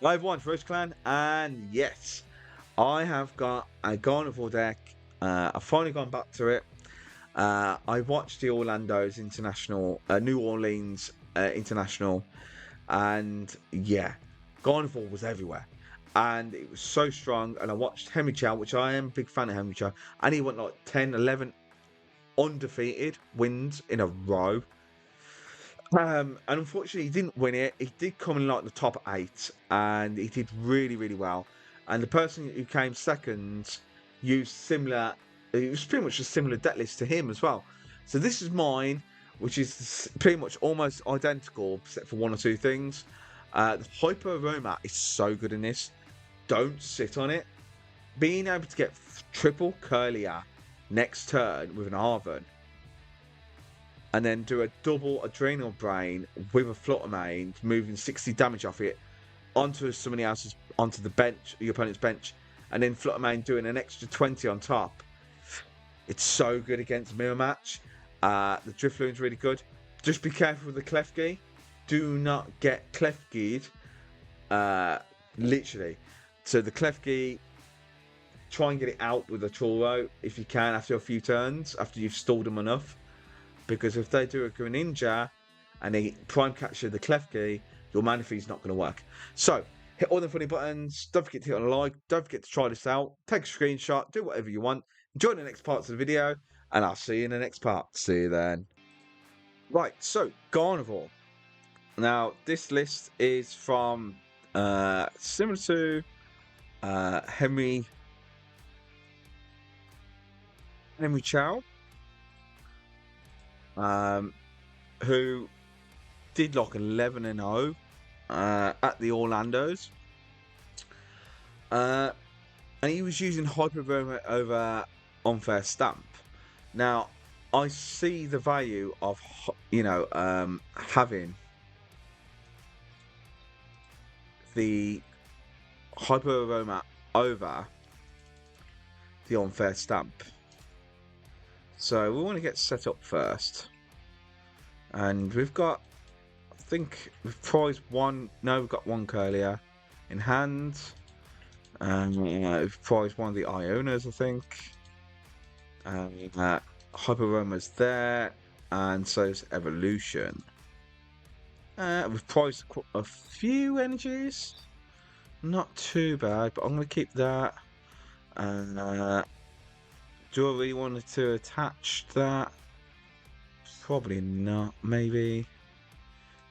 Hi everyone, it's RoshiClan, and yes, I have got a Gardevoir deck. I've finally gone back to it. I watched the Orlando's International, New Orleans International, and yeah, Gardevoir was everywhere. And it was so strong, and I watched Henry Chow, which I am a big fan of Henry Chow, and he went like 10, 11 undefeated wins in a row. And unfortunately, he didn't win it. He did come in like the top 8, and he did really, really well. And the person who came second used similar. It was pretty much a similar deck list to him as well. So this is mine, which is pretty much almost identical, except for one or two things. The Hyper Aroma is so good in this. Don't sit on it. Being able to get triple Kirlia next turn with an Arven, and then do a double Adrenal Brain with a Flutter Mane, moving 60 damage off it onto somebody else's, onto the bench, your opponent's bench, and then Flutter Mane doing an extra 20 on top. It's so good against Mirror Match. The Drifloon's really good. Just be careful with the Klefki. Do not get Klefki'd, literally. So the Klefki, try and get it out with a Turo if you can after a few turns, after you've stalled them enough. Because if they do a Greninja and they prime capture the Klefki, your Manaphy's not going to work. So, hit all the funny buttons. Don't forget to hit on a like. Don't forget to try this out. Take a screenshot. Do whatever you want. Enjoy the next parts of the video. And I'll see you in the next part. See you then. Right, so, Gardevoir. Now, this list is from, similar to Henry Chow. Who did like 11-0 at the Orlando's, and he was using Hyper Aroma over Unfair Stamp. Now, I see the value of having the Hyper Aroma over the Unfair Stamp. So we want to get set up first, and we've got, I think we've prized one. No, we've got one Kirlia in hand, and we've prized one of the Ionos, I think. Hyper Aroma's there, and so is Evolution. We've prized a few energies, not too bad, but I'm going to keep that. And do I really want to attach that? Probably not, maybe.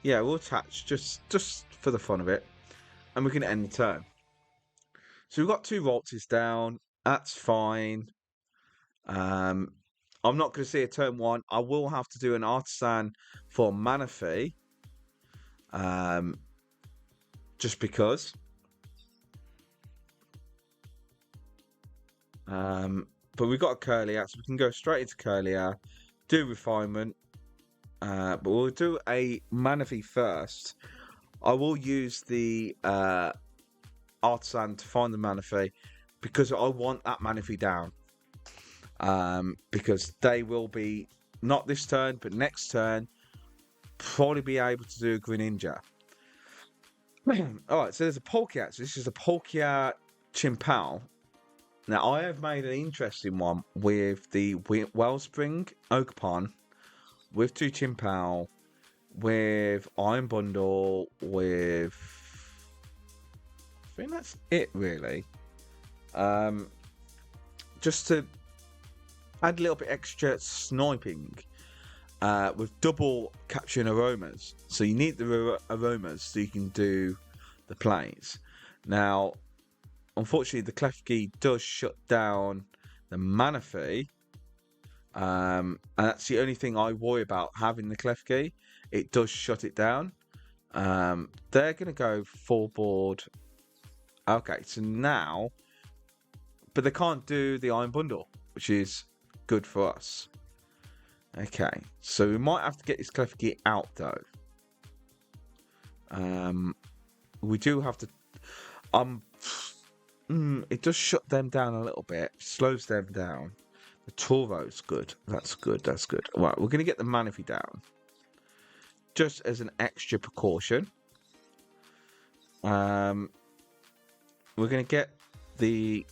Yeah, we'll attach just for the fun of it. And we can end the turn. So we've got 2 Ralts down. That's fine. I'm not going to see a turn 1. I will have to do an Artazon for Manaphy. Just because. But we've got a Kirlia, so we can go straight into Kirlia, do refinement. But we'll do a Manaphy first. I will use the Artazon to find the Manaphy, because I want that Manaphy down. Because they will be, not this turn, but next turn, probably be able to do a Greninja. Alright, so there's a Palkia. So this is a Palkia Chim-Pao. Now, I have made an interesting one with the Wellspring Oakpon, with 2 Chim-Pao, with Iron Bundle, with... I think that's it, really. Just to add a little bit extra sniping, with double capturing aromas. So you need the aromas so you can do the plays. Now, unfortunately, the Klefki does shut down the Manaphy. And that's the only thing I worry about, having the Klefki. It does shut it down. They're going to go full board. Okay, so now... But they can't do the Iron Bundle, which is good for us. Okay, so we might have to get this Klefki out, though. We do have to... it does shut them down a little bit. Slows them down. The Turo's good. That's good. That's good. Right, we're going to get the Manaphy down, just as an extra precaution. We're going to get the...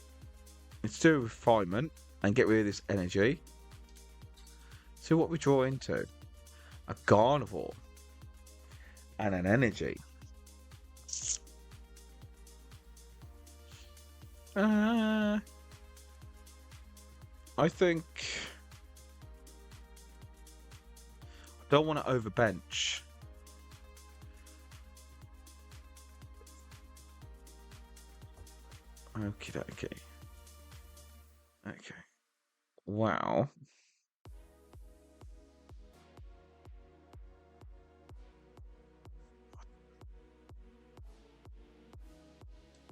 Let's do a refinement and get rid of this energy. See what we draw into. A Gardevoir. And an energy. I think... I don't want to overbench. Okie dokie. Okay. Wow.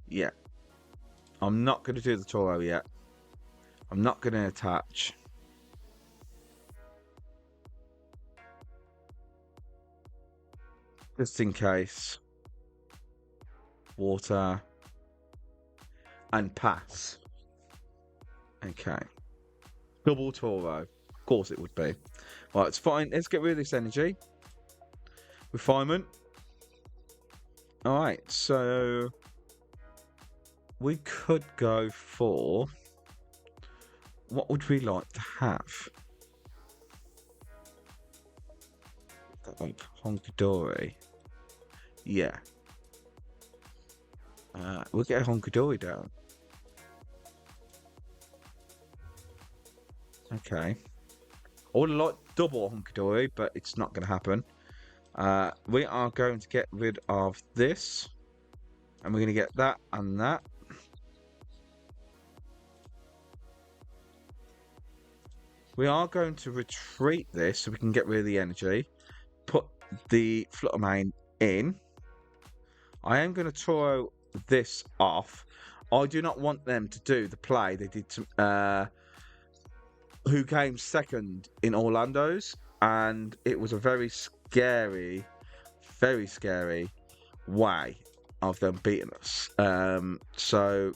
Yeah. I'm not going to do the Turo yet. I'm not going to attach. Just in case. Water. And pass. Okay. Double Turo. Of course it would be. Right, it's fine. Let's get rid of this energy. Refinement. Alright, so... We could go for... What would we like to have? Like Munkidori. Yeah. We'll get a Munkidori down. Okay. I would like double Munkidori, but it's not going to happen. We are going to get rid of this. And we're going to get that and that. We are going to retreat this so we can get rid of the energy. Put the Flutter Mane in. I am going to Turo this off. I do not want them to do the play they did to who came second in Orlando's, and it was a very scary way of them beating us. So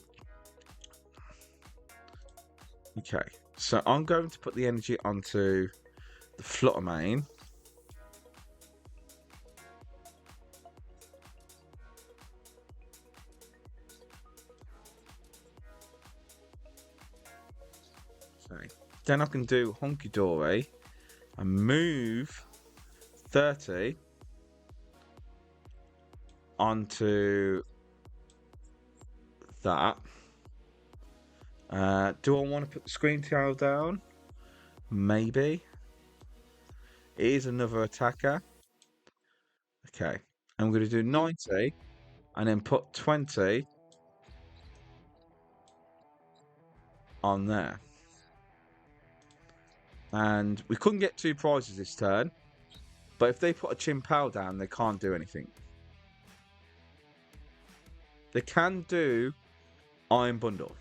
okay, so I'm going to put the energy onto the Flutter Mane. Okay. Then I can do Munkidori and move 30 onto that. Do I want to put the screen tail down? Maybe. It is another attacker. Okay. I'm going to do 90 and then put 20 on there. And we couldn't get 2 prizes this turn. But if they put a Chim-Pao down, they can't do anything. They can do Iron Bundle.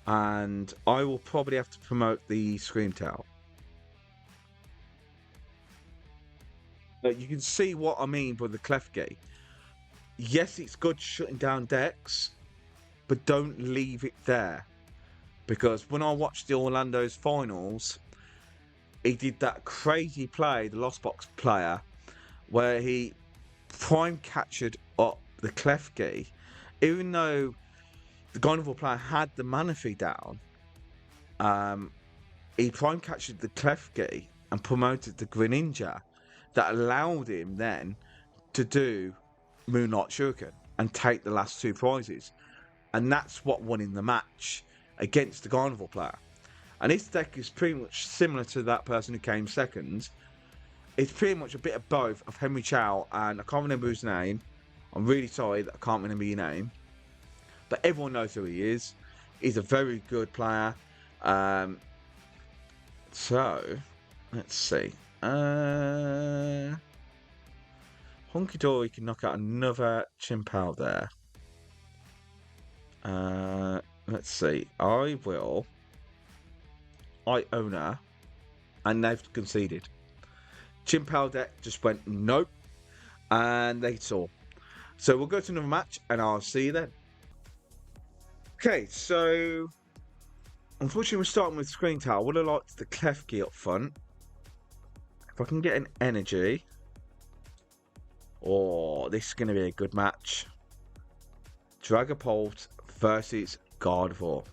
And I will probably have to promote the Scream Tail. But you can see what I mean with the Klefki. Yes, it's good shutting down decks, but don't leave it there. Because when I watched the Orlando's finals, he did that crazy play, the Lost Box player, where he prime captured up the Klefki, even though the Gardevoir player had the Manaphy down. He prime captured the Klefki and promoted the Greninja, that allowed him then to do Moonlight Shuriken and take the last 2 prizes, and that's what won in the match against the Gardevoir player. And this deck is pretty much similar to that person who came second. It's pretty much a bit of both of Henry Chow and I can't remember his name. I'm really sorry that I can't remember your name. But everyone knows who he is. He's a very good player. So, let's see. Munkidori can knock out another Chim-Pao there. Let's see. I will Iono, and they've conceded. Chim-Pao deck just went nope, and they saw. So we'll go to another match, and I'll see you then. Okay, so unfortunately we're starting with Screen Tower. I would have liked the Klefki up front. If I can get an energy. Oh, this is going to be a good match. Dragapult versus Gardevoir.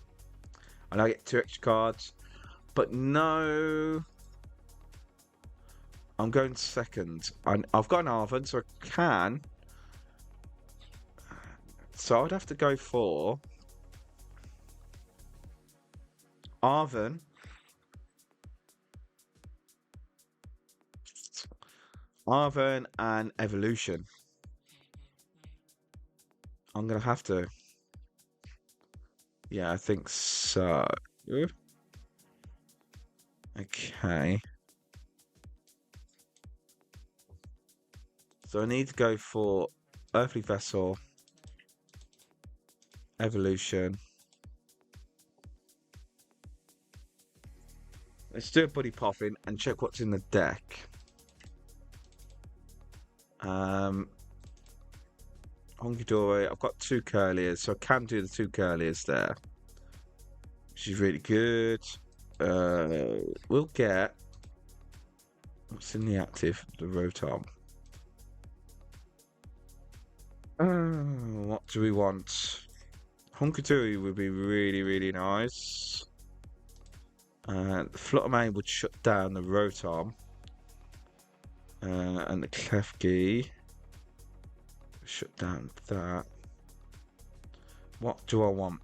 And I get 2 extra cards. But no. I'm going second. I've got an Arven, so I can. So I'd have to go for Arven. Arven and Evolution. I'm going to have to. Yeah, I think so. Okay. So I need to go for Earthly Vessel, Evolution. Let's do a Buddy Poffin and check what's in the deck. Munkidori, I've got 2 Kirlias, so I can do the 2 Kirlias there. Which is really good. We'll get... What's in the active? The Rotom. What do we want? Munkidori would be really, really nice. The Flutter Mane would shut down the Rotom. And the Klefki shut down that. What do I want?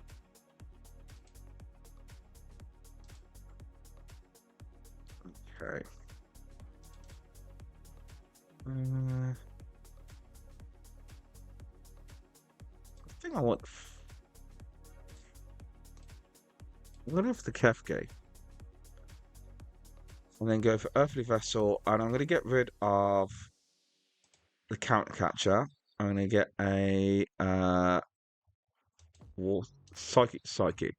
Okay. I think I want. I'm gonna go for the Klefki. And then go for Earthly Vessel, and I'm going to get rid of the Counter Catcher. I'm going to get a Psychic.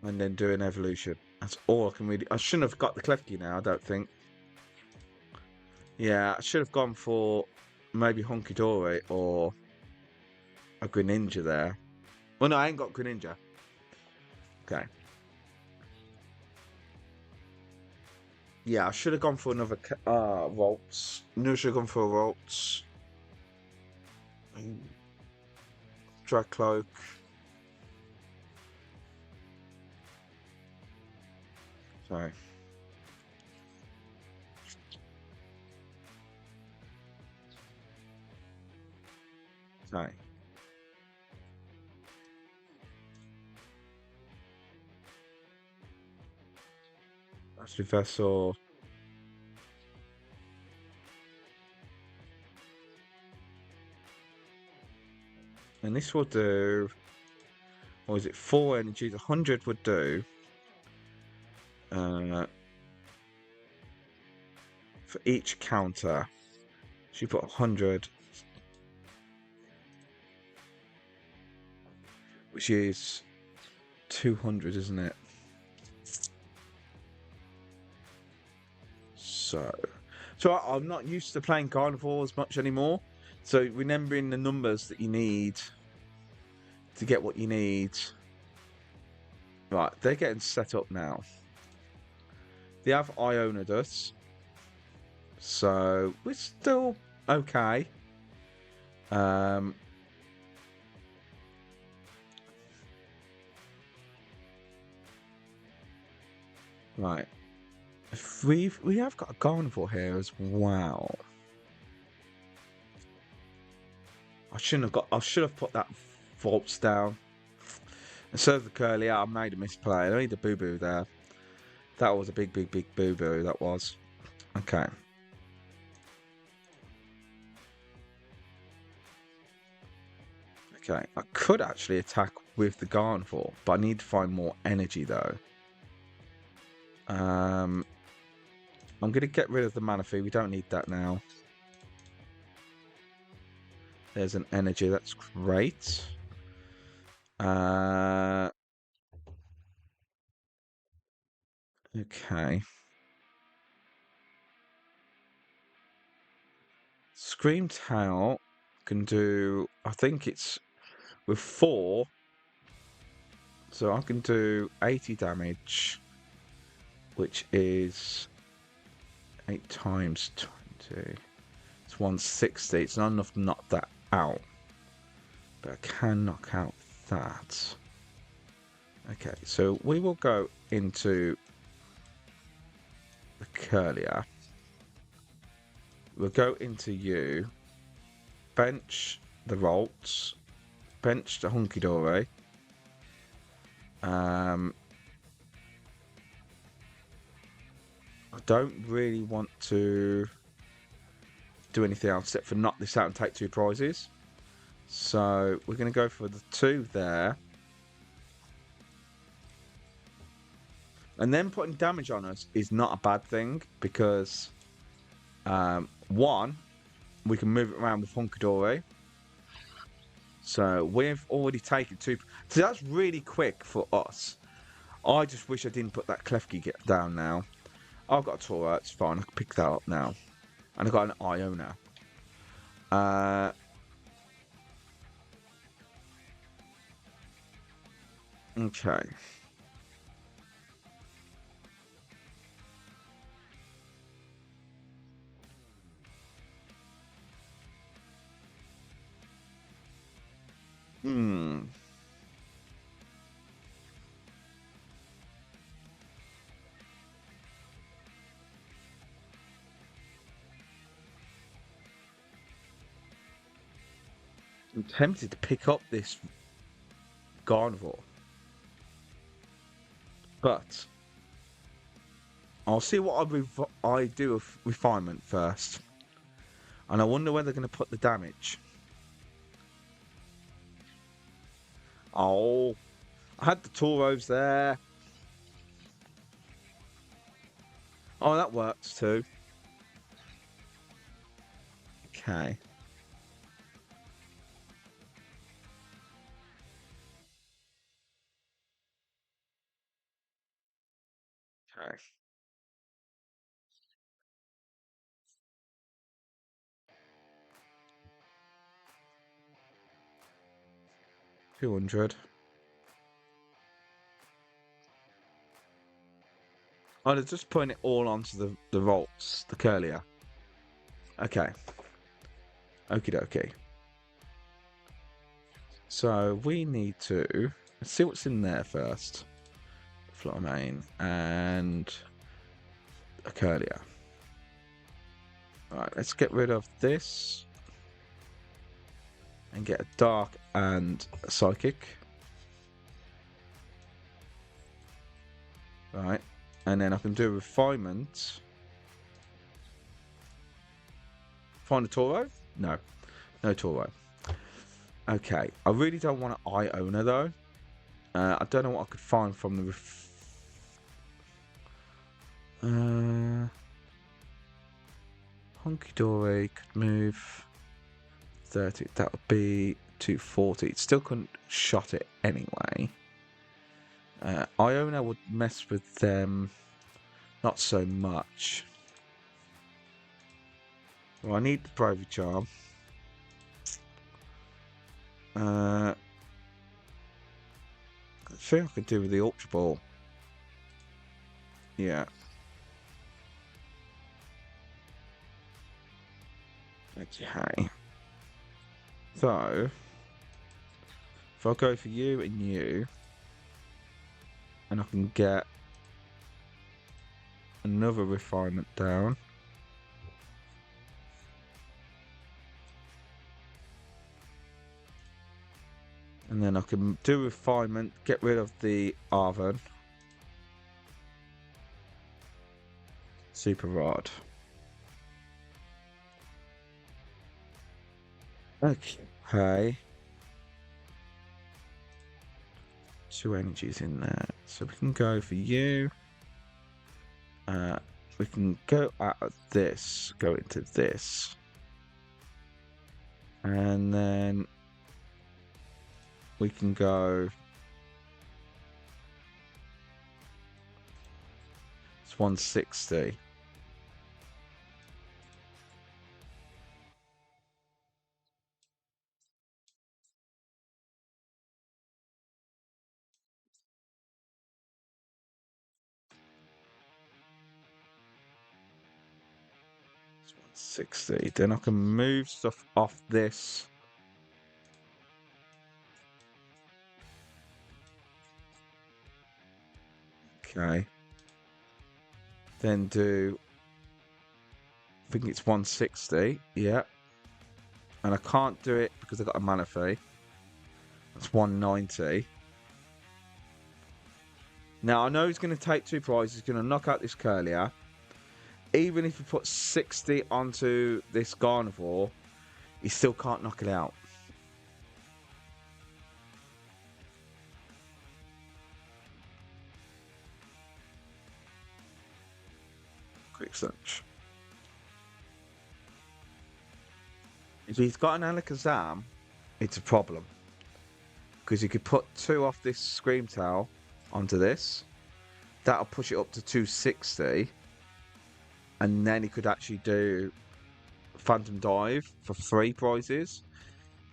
And then do an Evolution. That's all I can really... I shouldn't have got the Klefki now, I don't think. Yeah, I should have gone for maybe Munkidori or a Greninja there. Well, no, I ain't got Greninja. Okay. Yeah, I should have gone for another Ralts. No, I should have gone for a Ralts. Dragcloak. Sorry. Sorry. That's Vessel. And this will do, or is it 4 energies? 100 would do. For each counter, she put 100, which is 200, isn't it? So I'm not used to playing Gardevoir as much anymore. So remembering the numbers that you need to get what you need. Right, they're getting set up now. They have Iono us. So we're still okay. Right. If we have got a Gardevoir here as well. I should have put that Volts down. Instead of the Curly, I made a misplay. I need the boo-boo there. That was a big boo-boo, that was. Okay. Okay, I could actually attack with the Gardevoir, but I need to find more energy though. I'm going to get rid of the Manaphy. We don't need that now. There's an energy. That's great. Okay. Scream Tail can do, I think it's with 4. So I can do 80 damage, which is 8 times 20. It's 160. It's not enough to knock that out. But I can knock out that. Okay, so we will go into the Kirlia. We'll go into you. Bench the Ralts. Bench the Munkidori. I don't really want to do anything else except for knock this out and take 2 prizes. So we're going to go for the 2 there. And then putting damage on us is not a bad thing because 1, we can move it around with Munkidori. So we've already taken 2. So that's really quick for us. I just wish I didn't put that Klefki down now. I've got a Turo, it's fine. I can pick that up now. And I've got an Iono. Okay. I'm tempted to pick up this Gardevoir. But I'll see what I do with refinement first. And I wonder whether they're going to put the damage. Oh, I had the Turos there. Oh, that works too. Okay. Okay. $200. Oh, they're just putting it all onto the Ralts, the Kirlia. Okay. Okie dokie. So we need to let's see what's in there first. Flutter Mane and a Kirlia. Alright, let's get rid of this and get a Dark and a Psychic. Right, and then I can do refinement. Find a Turo? No, no Turo. Okay, I really don't want an Iono though. I don't know what I could find from the Munkidori could move 30. That would be 240. It still couldn't shot it anyway. Iono would mess with them not so much. Well, I need the Bravery Charm. I think I could do with the Ultra Ball. Yeah. Okay. So, if I go for you and you, and I can get another refinement down. And then I can do refinement, get rid of the Arven. Super Rod. Okay. 2 energies in there. So we can go for you. We can go out of this, go into this. And then we can go. It's 160. 60. Then I can move stuff off this. Okay. Then do, I think it's 160. Yeah. And I can't do it because I've got a Manaphy. That's 190. Now I know he's going to take 2 prizes. He's going to knock out this Kirlia. Even if you put 60 onto this Gardevoir, he still can't knock it out. Quick search. If he's got an Alakazam, it's a problem. Because you could put 2 off this Screamtail onto this. That'll push it up to 260. And then he could actually do Phantom Dive for 3 prizes.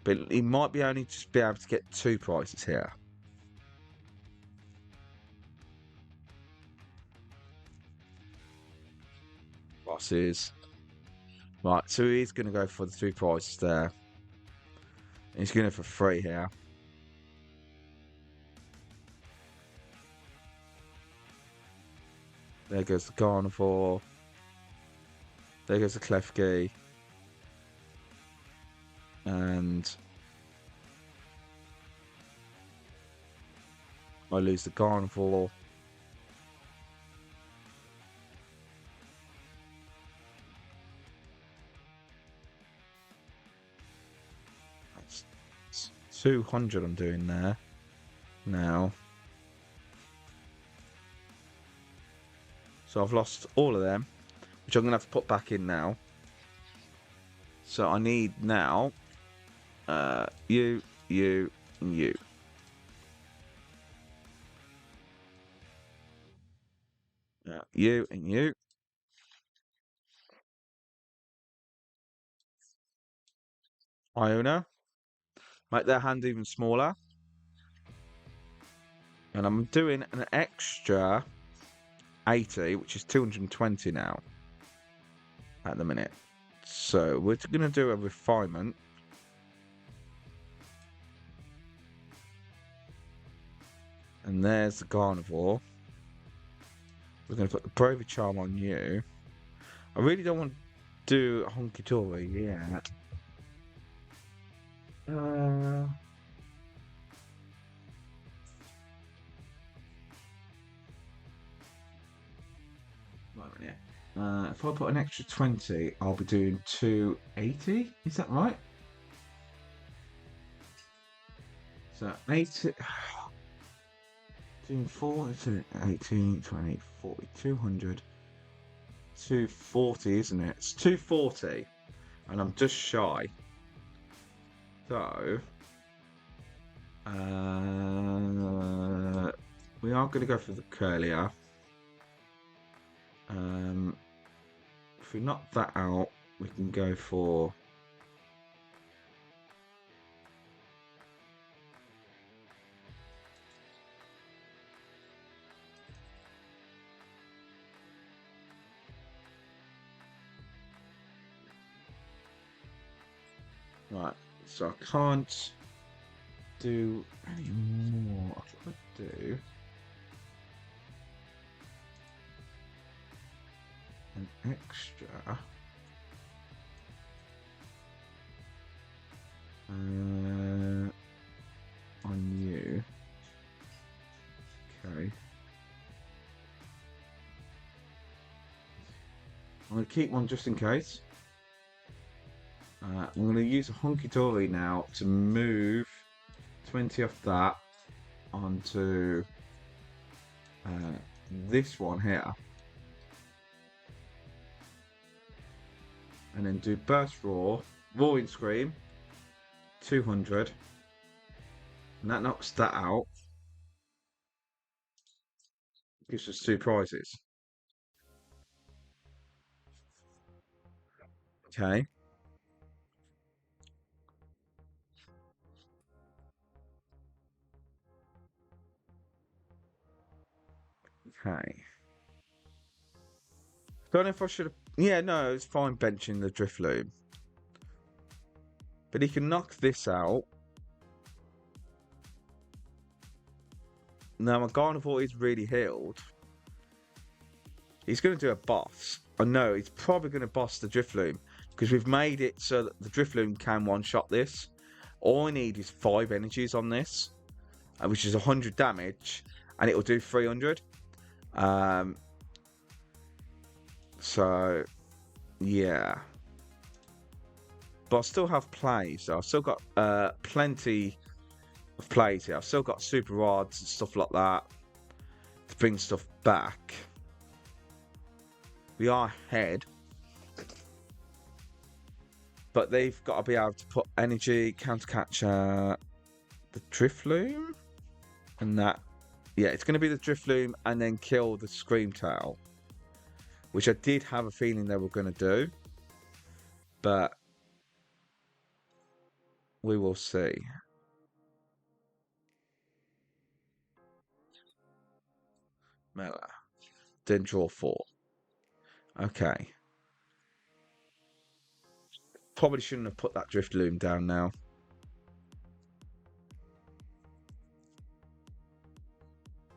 But he might be only just be able to get 2 prizes here. Bosses. Right, so he's going to go for the 2 prizes there. He's going for 3 here. There goes the Gardevoir. There goes the Klefki. And I lose the Gardevoir. That's 200 I'm doing there now. So I've lost all of them, which I'm going to have to put back in now. So I need now you, and you. You and you. Iono. Make their hand even smaller. And I'm doing an extra 80, which is 220 now at the minute. So we're going to do a refinement. And there's the Gardevoir. We're going to put the Bravery Charm on you. I really don't want to do a Munkidori yet. If I put an extra 20, I'll be doing 280. Is that right? So 80. Doing 40, 18, 20, 40, 200. 240, isn't it? It's 240. And I'm just shy. So. We are going to go for the Kirlia. If we knock that out, we can go for right. So I can't do any more. I could do an extra. On you. Okay. I'm going to keep one just in case. I'm going to use a Munkidori now to move 20 off that onto this one here. And then do Burst Roar, Roaring Scream, 200. And that knocks that out. Gives us 2 prizes. Okay. Okay. Don't know if I should have. Yeah, no, it's fine benching the Drifloon. But he can knock this out. Now, my Gardevoir is really healed. He's going to do a boss. I know, he's probably going to boss the Drifloon. Because we've made it so that the Drifloon can one-shot this. All I need is 5 energies on this. Which is 100 damage. And it will do 300. So, yeah. But I still have plays. So I've still got plenty of plays here. I've still got super rods and stuff like that to bring stuff back. We are ahead. But they've got to be able to put energy, counter catcher, the Drifloon, and that. Yeah, it's going to be the Drifloon and then kill the Screamtail, which I did have a feeling they were going to do. But we will see. Melee. Then draw 4. Okay. Probably shouldn't have put that Drifloon down now.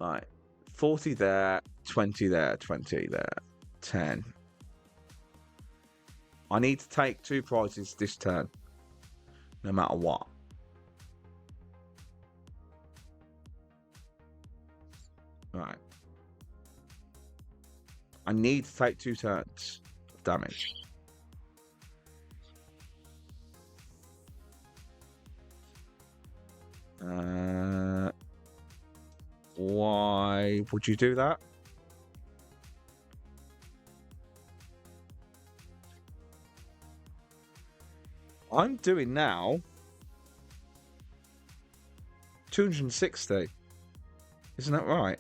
Right. 40 there, 20 there, 20 there, 10. I need to take 2 prizes this turn, no matter what. Right. I need to take 2 turns of damage. Why would you do that? I'm doing now 260. Isn't that right?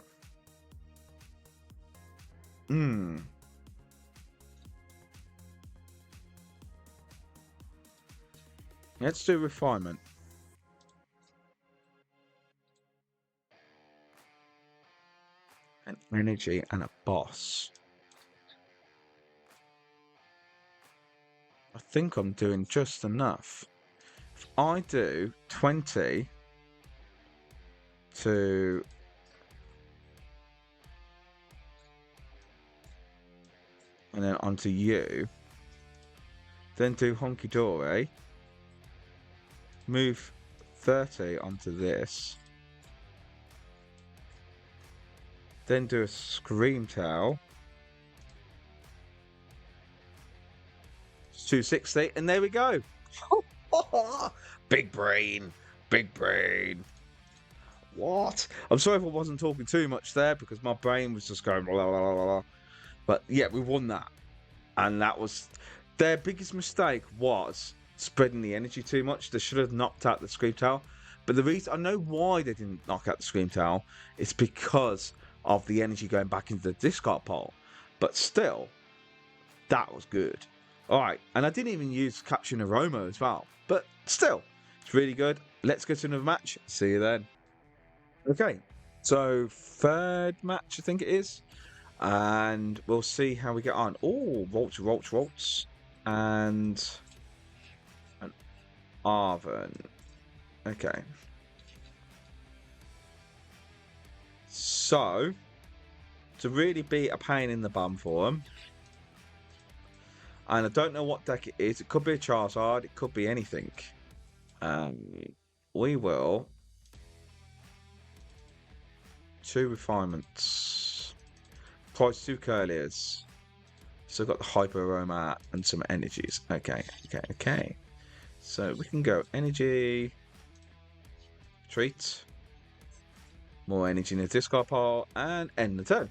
Let's do refinement. An energy and a boss. I think I'm doing just enough. If I do 20 to and then onto you, then do Munkidori, move 30 onto this, then do a Screamtail, 260, and there we go. Big brain, big brain. What? I'm sorry if I wasn't talking too much there because my brain was just going blah, blah, blah, blah. But yeah, we won that. And that was their biggest mistake, was spreading the energy too much. They should have knocked out the Screamtail. But the reason I know why they didn't knock out the Screamtail, it's because of the energy going back into the discard pile. But still, that was good. Alright, and I didn't even use Capturing Aroma as well. But still, it's really good. Let's go to another match. See you then. Okay, so 3rd match, I think it is. And we'll see how we get on. Oh, Ralts. And an Arven. Okay. So, to really be a pain in the bum for them. And I don't know what deck it is. It could be a Charizard. It could be anything. We will. 2 refinements. Price 2 Kirlias. So I've got the Hyper Aroma and some energies. Okay. So we can go energy. Treat. More energy in the discard pile. And end the turn.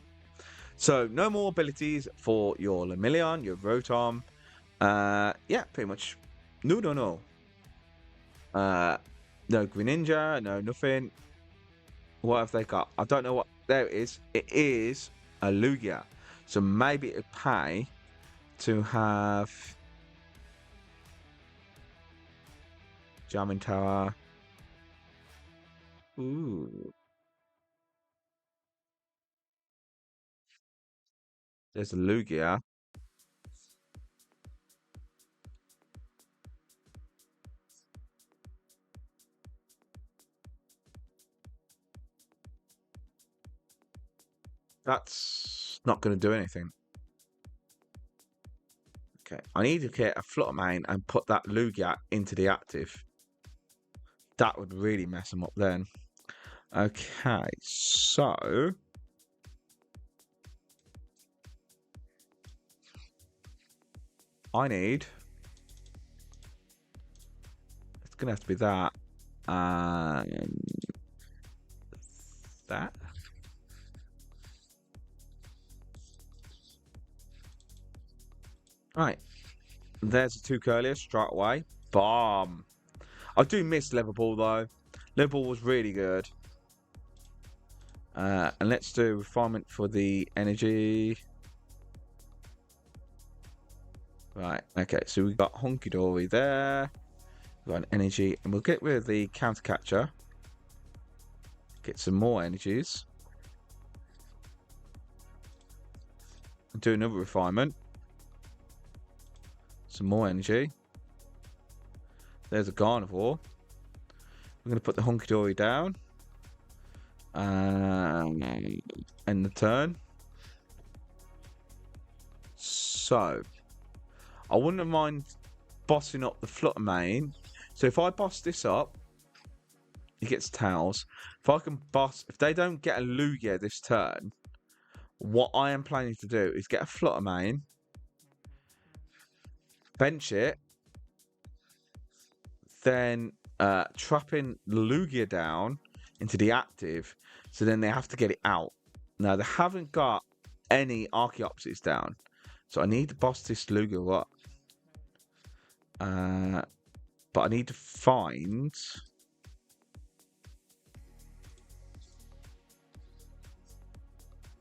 So no more abilities for your Lemillion, your Rotom. Yeah, pretty much. No. No Greninja, no nothing. What have they got? I don't know what. There it is. It is a Lugia. So maybe it'd pay to have Jamming Tower. Ooh. There's a Lugia. That's not going to do anything. Okay, I need to get a Flutter Mane and put that Lugia into the active. That would really mess him up then. Okay, so I need. It's gonna have to be that and that. Right, there's the 2 Kirlia straight away. Bomb. I do miss Level though. Level was really good. And let's do refinement for the energy. Right, okay, so we've got Munkidori there. We've got an energy, and we'll get rid of the counter catcher. Get some more energies. And do another refinement. Some more energy. There's a Gardevoir. We're going to put the Munkidori down. End the turn. So, I wouldn't mind bossing up the Flutter Mane. So if I boss this up, he gets Tails. If I can boss, if they don't get a Lugia this turn, what I am planning to do is get a Flutter Mane, bench it, then trapping Lugia down into the active, so then they have to get it out. Now they haven't got any Archeopsids down, so I need to boss this Lugia up. But I need to find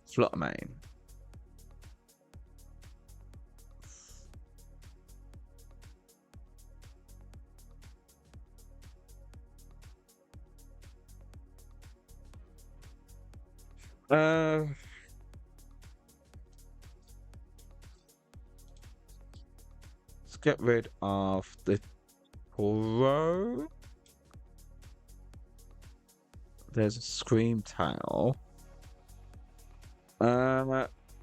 Flutter Mane. Let's get rid of the Turo. There's a Screamtail.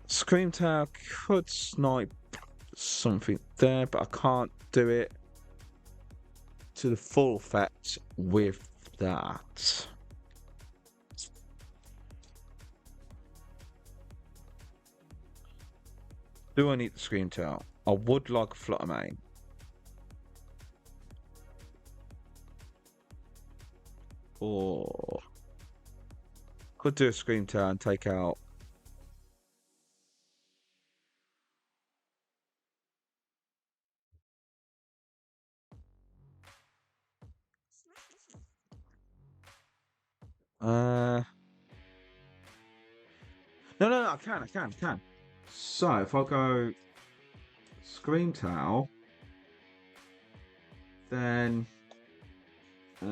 Screamtail could snipe something there, but I can't do it to the full effect with that. Do I need the Screamtail? I would like a Flutter Mane. Or could do a Screamtail and take out. No, I can. So if I go Screamtail, then I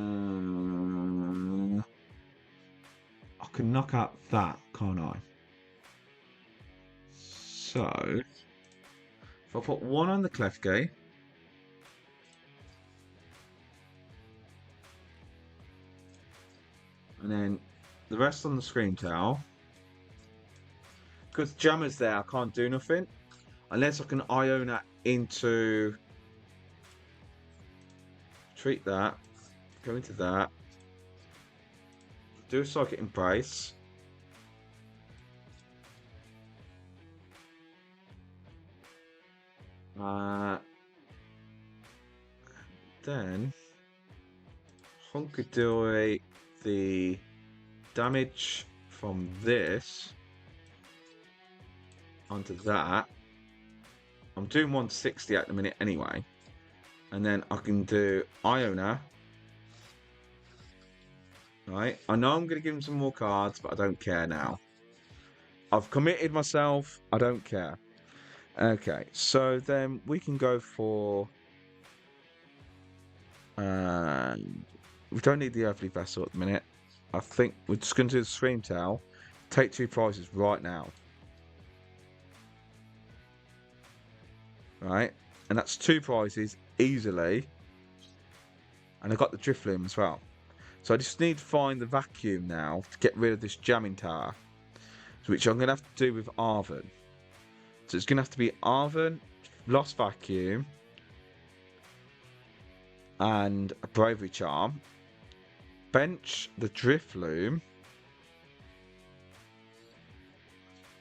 can knock out that, can't I? So if I put one on the Klefki, and then the rest on the Screamtail. Because Jammer's there, I can't do nothing. Unless I can Iono into... Treat that. Go into that. Do a Psychic Embrace. Then... Munkidori the damage from this onto that. I'm doing 160 at the minute anyway, and then I can do Iono. Right, I know I'm going to give him some more cards, but I don't care now. I've committed myself, I don't care. Okay, so then we can go for we don't need the Earthen Vessel at the minute. I think we're just going to do the Screamtail, take 2 prizes right now. Right, and that's 2 prizes easily. And I got the Drifloon as well. So I just need to find the vacuum now to get rid of this jamming tower. which I'm going to have to do with Arven. So it's going to have to be Arven, Lost Vacuum, and a Bravery Charm. Bench the Drifloon.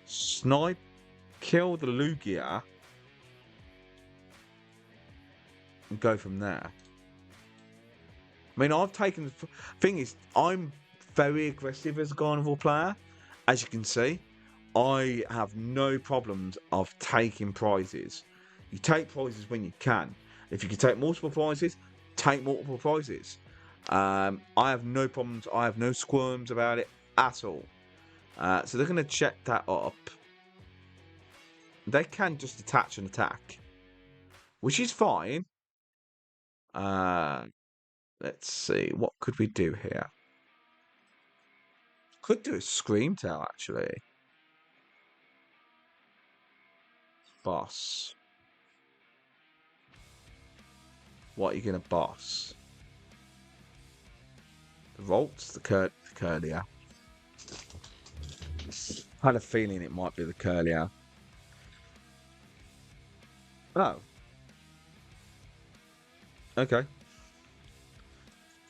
Snipe, kill the Lugia, and go from there. I mean, I've taken the thing is, I'm very aggressive as a Gardevoir player. As you can see, I have no problems of taking prizes. You take prizes when you can. If you can take multiple prizes, take multiple prizes. I have no problems. I have no squirms about it at all. So they're going to check that up. They can just attach and attack, which is fine. Let's see, what could we do here? Could do a Scream Tail, actually. Boss. What are you going to boss? The Ralts, the Kirlia. I had a feeling it might be the Kirlia. Oh. Okay.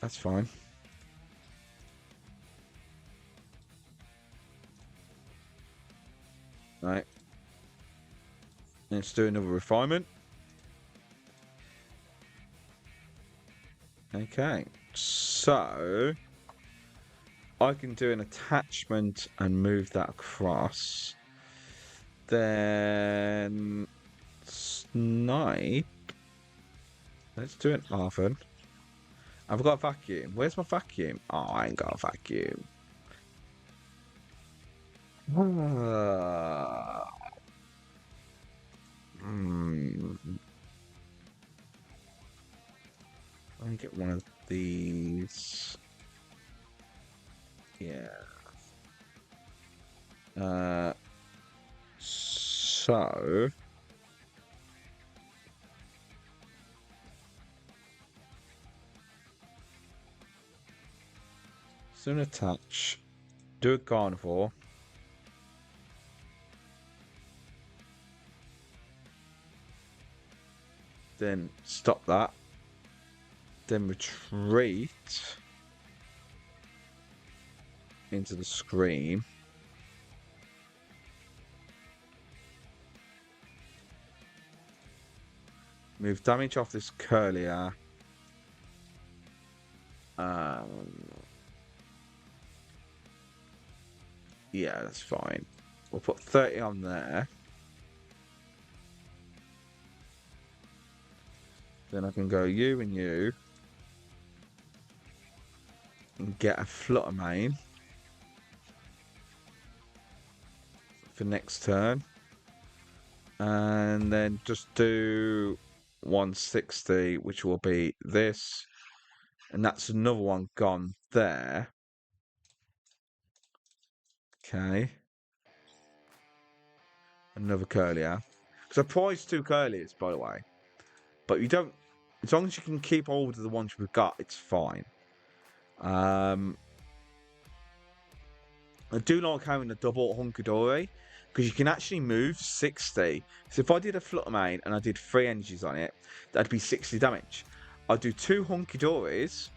That's fine. Right. Let's do another refinement. Okay. So I can do an attachment and move that across. Then Snipe. Let's do an Arven. I've got a vacuum. Where's my vacuum? Oh, I ain't got a vacuum. Let me get one of these. Yeah. So soon attach. Do a Gardevoir. Then stop that. Then retreat into the screen. Move damage off this Kirlia. Yeah, that's fine. We'll put 30 on there. Then I can go you and you. And get a Flutter Mane. For next turn. And then just do 160, which will be this. And that's another one gone there. Okay. Another Kirlia. Because I prized 2 Kirlias, by the way. But you don't... As long as you can keep hold of the ones we've got, it's fine. I do like having a double Munkidori. Because you can actually move 60. So if I did a Flutter Mane and I did 3 energies on it, that'd be 60 damage. I'd do 2 Munkidoris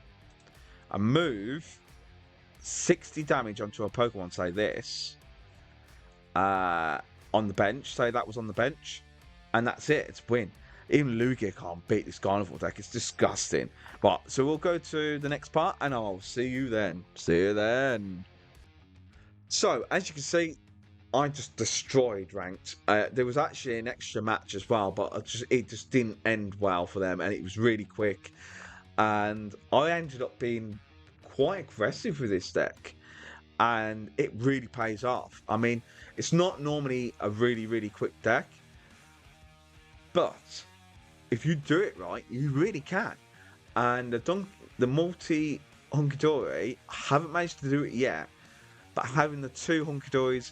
and move 60 damage onto a Pokemon, say this, on the bench. Say that was on the bench. And that's it. It's a win. Even Lugia can't beat this Gardevoir deck. It's disgusting. But so we'll go to the next part and I'll see you then. See you then. So, as you can see, I just destroyed ranked. There was actually an extra match as well, but it just didn't end well for them, and it was really quick. And I ended up being quite aggressive with this deck, and it really pays off. I mean, it's not normally a really quick deck, but if you do it right, you really can. And the multi Munkidori, I haven't managed to do it yet, but having the 2 Munkidoris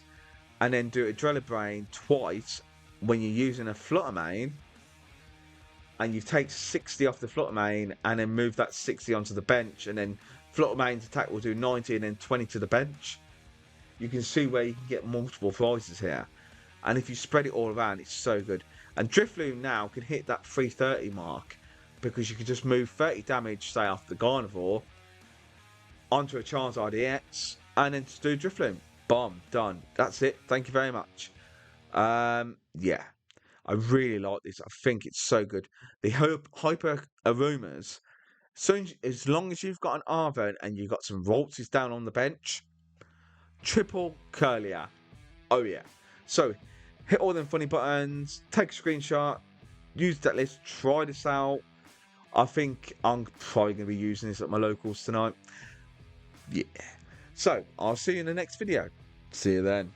and then do a Drillbrain twice when you're using a Flutter Mane, and you take 60 off the Flutter Mane and then move that 60 onto the bench, and then Flutter Mane's attack will do 90 and then 20 to the bench. you can see where you can get multiple prizes here. And if you spread it all around, it's so good. And Drifloon now can hit that 330 mark because you can just move 30 damage, say, off the Gardevoir onto a Charizard EX and then just do Drifloon. Bomb, done. That's it. Thank you very much. Yeah, I really like this. I think it's so good. The Hyper Aromas, as long as you've got an Arven and you've got some Ralts down on the bench, triple Kirlia. Oh yeah. So hit all them funny buttons, take a screenshot, use that list, try this out. I think I'm probably going to be using this at my locals tonight. Yeah. So I'll see you in the next video. See you then.